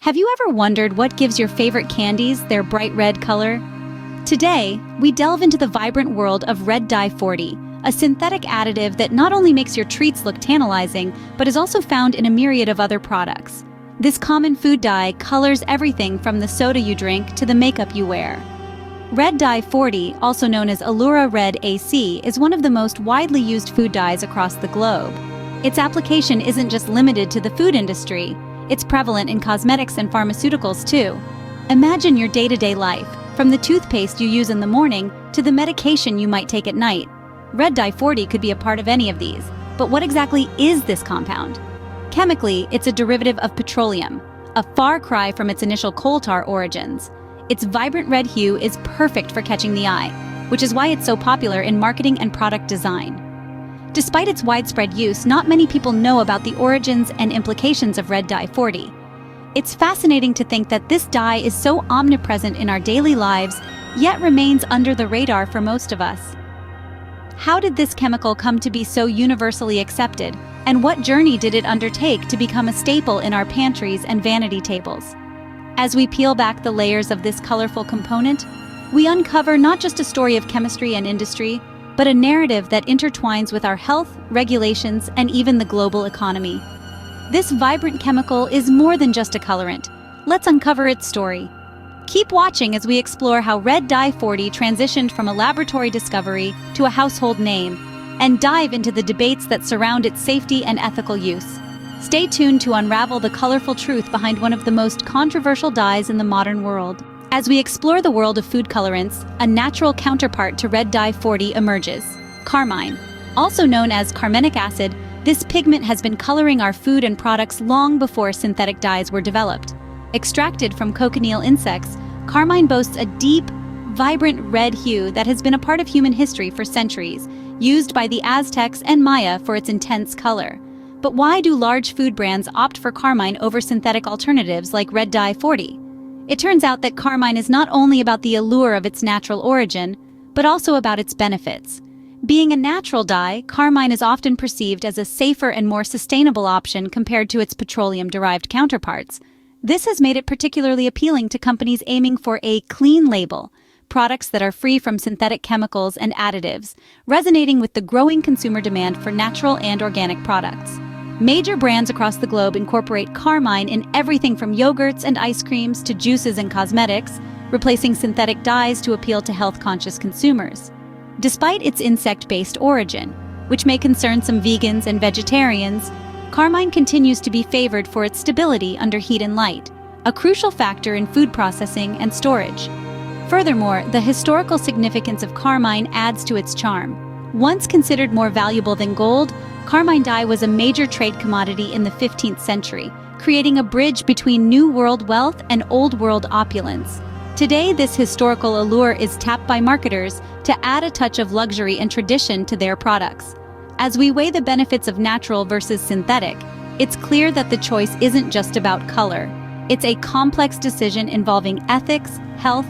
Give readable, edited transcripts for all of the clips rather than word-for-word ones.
Have you ever wondered what gives your favorite candies their bright red color? Today, we delve into the vibrant world of Red Dye 40, a synthetic additive that not only makes your treats look tantalizing, but is also found in a myriad of other products. This common food dye colors everything from the soda you drink to the makeup you wear. Red Dye 40, also known as Allura Red AC, is one of the most widely used food dyes across the globe. Its application isn't just limited to the food industry. It's prevalent in cosmetics and pharmaceuticals too. Imagine your day-to-day life, from the toothpaste you use in the morning to the medication you might take at night. Red Dye 40 could be a part of any of these. But what exactly is this compound? Chemically, it's a derivative of petroleum, a far cry from its initial coal tar origins. Its vibrant red hue is perfect for catching the eye, which is why it's so popular in marketing and product design. Despite its widespread use, not many people know about the origins and implications of Red Dye 40. It's fascinating to think that this dye is so omnipresent in our daily lives, yet remains under the radar for most of us. How did this chemical come to be so universally accepted, and what journey did it undertake to become a staple in our pantries and vanity tables? As we peel back the layers of this colorful component, we uncover not just a story of chemistry and industry, but a narrative that intertwines with our health, regulations, and even the global economy. This vibrant chemical is more than just a colorant. Let's uncover its story. Keep watching as we explore how Red Dye 40 transitioned from a laboratory discovery to a household name, and dive into the debates that surround its safety and ethical use. Stay tuned to unravel the colorful truth behind one of the most controversial dyes in the modern world. As we explore the world of food colorants, a natural counterpart to Red Dye 40 emerges: Carmine. Also known as carminic acid, this pigment has been coloring our food and products long before synthetic dyes were developed. Extracted from cochineal insects, carmine boasts a deep, vibrant red hue that has been a part of human history for centuries, used by the Aztecs and Maya for its intense color. But why do large food brands opt for carmine over synthetic alternatives like Red Dye 40? It turns out that carmine is not only about the allure of its natural origin, but also about its benefits. Being a natural dye, carmine is often perceived as a safer and more sustainable option compared to its petroleum-derived counterparts. This has made it particularly appealing to companies aiming for a clean label, products that are free from synthetic chemicals and additives, resonating with the growing consumer demand for natural and organic products. Major brands across the globe incorporate carmine in everything from yogurts and ice creams to juices and cosmetics, replacing synthetic dyes to appeal to health-conscious consumers. Despite its insect-based origin, which may concern some vegans and vegetarians, carmine continues to be favored for its stability under heat and light, a crucial factor in food processing and storage. Furthermore, the historical significance of carmine adds to its charm. Once considered more valuable than gold, carmine dye was a major trade commodity in the 15th century, creating a bridge between New World wealth and Old World opulence. Today, this historical allure is tapped by marketers to add a touch of luxury and tradition to their products. As we weigh the benefits of natural versus synthetic, it's clear that the choice isn't just about color. It's a complex decision involving ethics, health,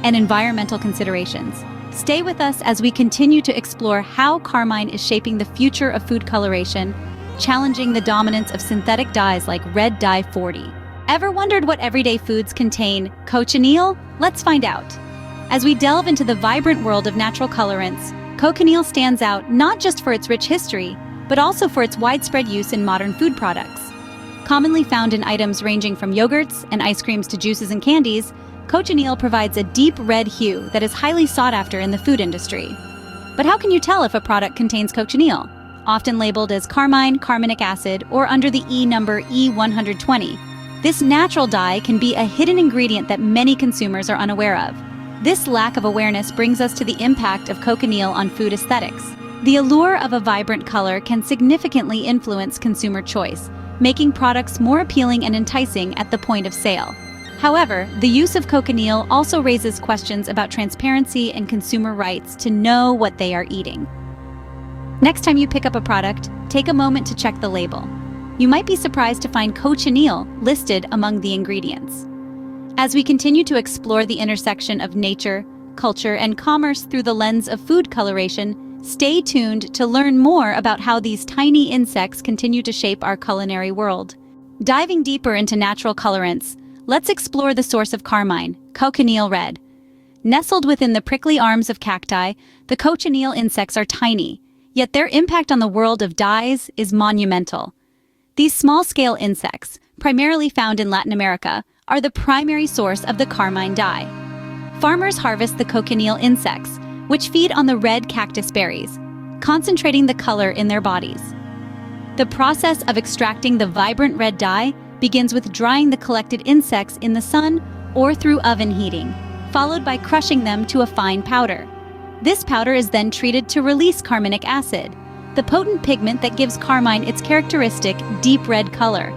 and environmental considerations. Stay with us as we continue to explore how carmine is shaping the future of food coloration, challenging the dominance of synthetic dyes like Red Dye 40. Ever wondered what everyday foods contain cochineal? Let's find out. As we delve into the vibrant world of natural colorants, cochineal stands out not just for its rich history, but also for its widespread use in modern food products. Commonly found in items ranging from yogurts and ice creams to juices and candies, cochineal provides a deep red hue that is highly sought after in the food industry. But how can you tell if a product contains cochineal? Often labeled as carmine, carminic acid, or under the E number E120, this natural dye can be a hidden ingredient that many consumers are unaware of. This lack of awareness brings us to the impact of cochineal on food aesthetics. The allure of a vibrant color can significantly influence consumer choice, making products more appealing and enticing at the point of sale. However, the use of cochineal also raises questions about transparency and consumer rights to know what they are eating. Next time you pick up a product, take a moment to check the label. You might be surprised to find cochineal listed among the ingredients. As we continue to explore the intersection of nature, culture, and commerce through the lens of food coloration, stay tuned to learn more about how these tiny insects continue to shape our culinary world. Diving deeper into natural colorants, let's explore the source of carmine, cochineal red. Nestled within the prickly arms of cacti, the cochineal insects are tiny, yet their impact on the world of dyes is monumental. These small-scale insects, primarily found in Latin America, are the primary source of the carmine dye. Farmers harvest the cochineal insects, which feed on the red cactus berries, concentrating the color in their bodies. The process of extracting the vibrant red dye begins with drying the collected insects in the sun or through oven heating, followed by crushing them to a fine powder. This powder is then treated to release carminic acid, the potent pigment that gives carmine its characteristic deep red color.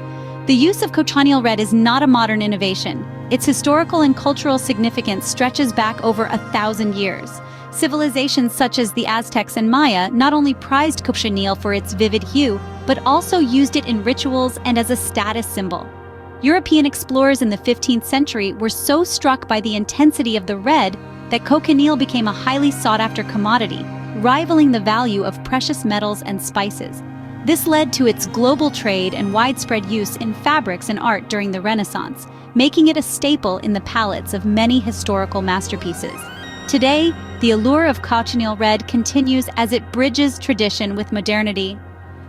The use of cochineal red is not a modern innovation. Its historical and cultural significance stretches back over 1,000 years. Civilizations such as the Aztecs and Maya not only prized cochineal for its vivid hue, but also used it in rituals and as a status symbol. European explorers in the 15th century were so struck by the intensity of the red that cochineal became a highly sought-after commodity, rivaling the value of precious metals and spices. This led to its global trade and widespread use in fabrics and art during the Renaissance, making it a staple in the palettes of many historical masterpieces. Today, the allure of cochineal red continues as it bridges tradition with modernity.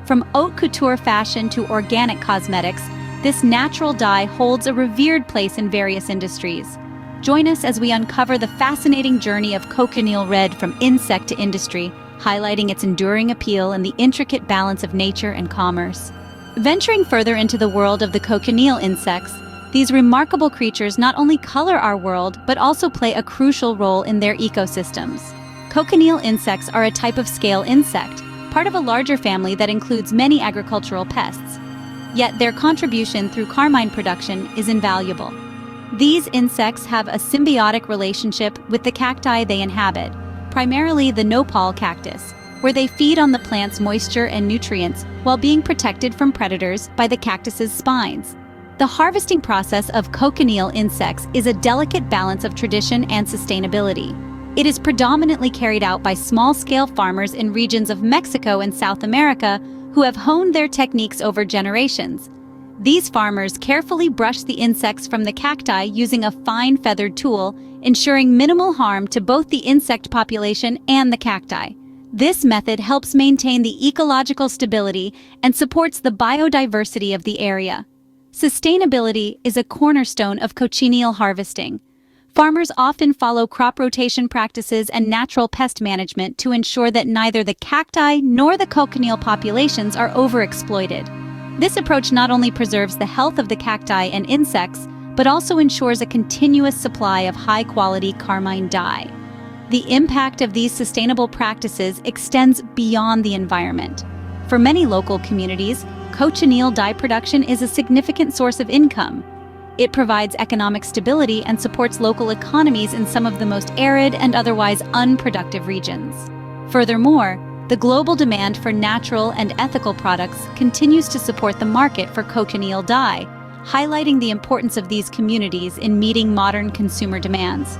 From haute couture fashion to organic cosmetics, this natural dye holds a revered place in various industries. Join us as we uncover the fascinating journey of cochineal red from insect to industry, highlighting its enduring appeal and the intricate balance of nature and commerce. Venturing further into the world of the cochineal insects, these remarkable creatures not only color our world, but also play a crucial role in their ecosystems. Cochineal insects are a type of scale insect, part of a larger family that includes many agricultural pests. Yet their contribution through carmine production is invaluable. These insects have a symbiotic relationship with the cacti they inhabit, primarily the nopal cactus, where they feed on the plant's moisture and nutrients while being protected from predators by the cactus's spines. The harvesting process of cochineal insects is a delicate balance of tradition and sustainability. It is predominantly carried out by small-scale farmers in regions of Mexico and South America who have honed their techniques over generations. These farmers carefully brush the insects from the cacti using a fine feathered tool, ensuring minimal harm to both the insect population and the cacti. This method helps maintain the ecological stability and supports the biodiversity of the area. Sustainability is a cornerstone of cochineal harvesting. Farmers often follow crop rotation practices and natural pest management to ensure that neither the cacti nor the cochineal populations are overexploited. This approach not only preserves the health of the cacti and insects, but also ensures a continuous supply of high-quality carmine dye. The impact of these sustainable practices extends beyond the environment. For many local communities, cochineal dye production is a significant source of income. It provides economic stability and supports local economies in some of the most arid and otherwise unproductive regions. Furthermore, the global demand for natural and ethical products continues to support the market for cochineal dye, highlighting the importance of these communities in meeting modern consumer demands.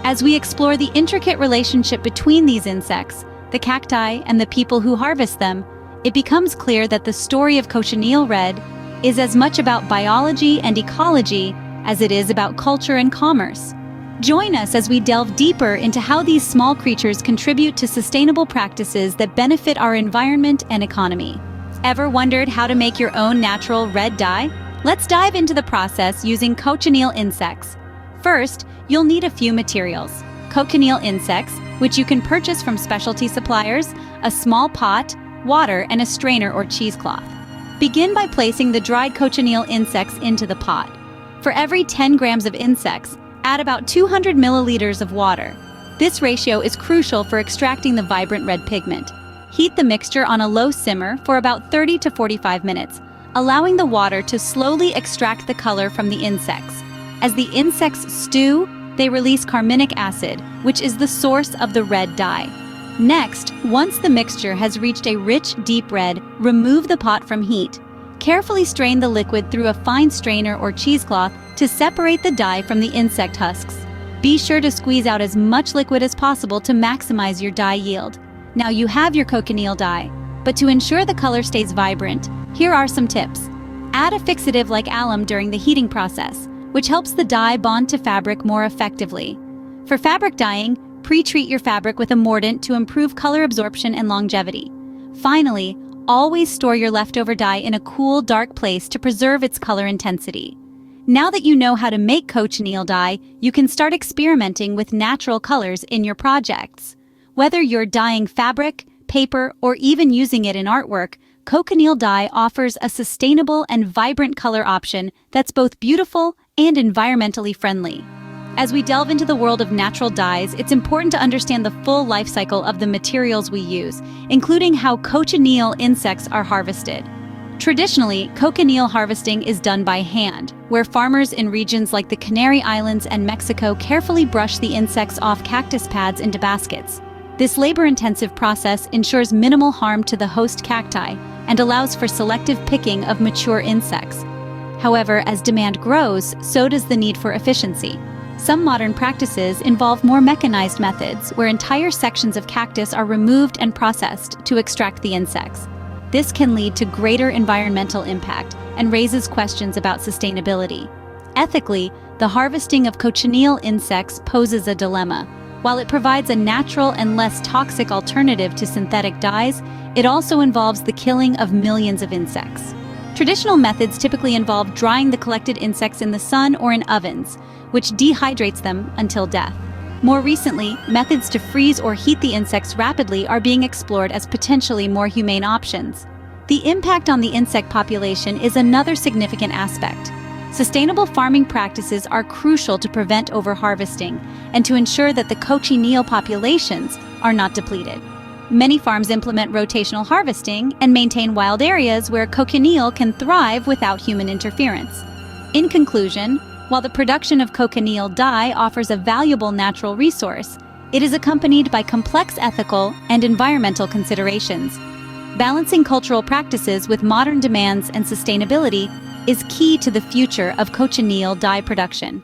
As we explore the intricate relationship between these insects, the cacti, and the people who harvest them, it becomes clear that the story of cochineal red is as much about biology and ecology as it is about culture and commerce. Join us as we delve deeper into how these small creatures contribute to sustainable practices that benefit our environment and economy. Ever wondered how to make your own natural red dye? Let's dive into the process using cochineal insects. First, you'll need a few materials: cochineal insects, which you can purchase from specialty suppliers, a small pot, water, and a strainer or cheesecloth. Begin by placing the dried cochineal insects into the pot. For every 10 grams of insects, add about 200 milliliters of water. This ratio is crucial for extracting the vibrant red pigment. Heat the mixture on a low simmer for about 30 to 45 minutes, allowing the water to slowly extract the color from the insects. As the insects stew, they release carminic acid, which is the source of the red dye. Next, once the mixture has reached a rich, deep red, remove the pot from heat. Carefully strain the liquid through a fine strainer or cheesecloth to separate the dye from the insect husks. Be sure to squeeze out as much liquid as possible to maximize your dye yield. Now you have your cochineal dye, but to ensure the color stays vibrant, here are some tips. Add a fixative like alum during the heating process. which helps the dye bond to fabric more effectively. For fabric dyeing, pre-treat your fabric with a mordant to improve color absorption and longevity. Finally, always store your leftover dye in a cool, dark place to preserve its color intensity. Now that you know how to make cochineal dye, you can start experimenting with natural colors in your projects. Whether you're dyeing fabric, paper, or even using it in artwork, cochineal dye offers a sustainable and vibrant color option that's both beautiful and environmentally friendly. As we delve into the world of natural dyes, it's important to understand the full life cycle of the materials we use, including how cochineal insects are harvested. Traditionally, cochineal harvesting is done by hand, where farmers in regions like the Canary Islands and Mexico carefully brush the insects off cactus pads into baskets. This labor-intensive process ensures minimal harm to the host cacti and allows for selective picking of mature insects. However, as demand grows, so does the need for efficiency. Some modern practices involve more mechanized methods, where entire sections of cactus are removed and processed to extract the insects. This can lead to greater environmental impact and raises questions about sustainability. Ethically, the harvesting of cochineal insects poses a dilemma. While it provides a natural and less toxic alternative to synthetic dyes, it also involves the killing of millions of insects. Traditional methods typically involve drying the collected insects in the sun or in ovens, which dehydrates them until death. More recently, methods to freeze or heat the insects rapidly are being explored as potentially more humane options. The impact on the insect population is another significant aspect. Sustainable farming practices are crucial to prevent overharvesting and to ensure that the cochineal populations are not depleted. Many farms implement rotational harvesting and maintain wild areas where cochineal can thrive without human interference. In conclusion, while the production of cochineal dye offers a valuable natural resource, it is accompanied by complex ethical and environmental considerations. Balancing cultural practices with modern demands and sustainability is key to the future of cochineal dye production.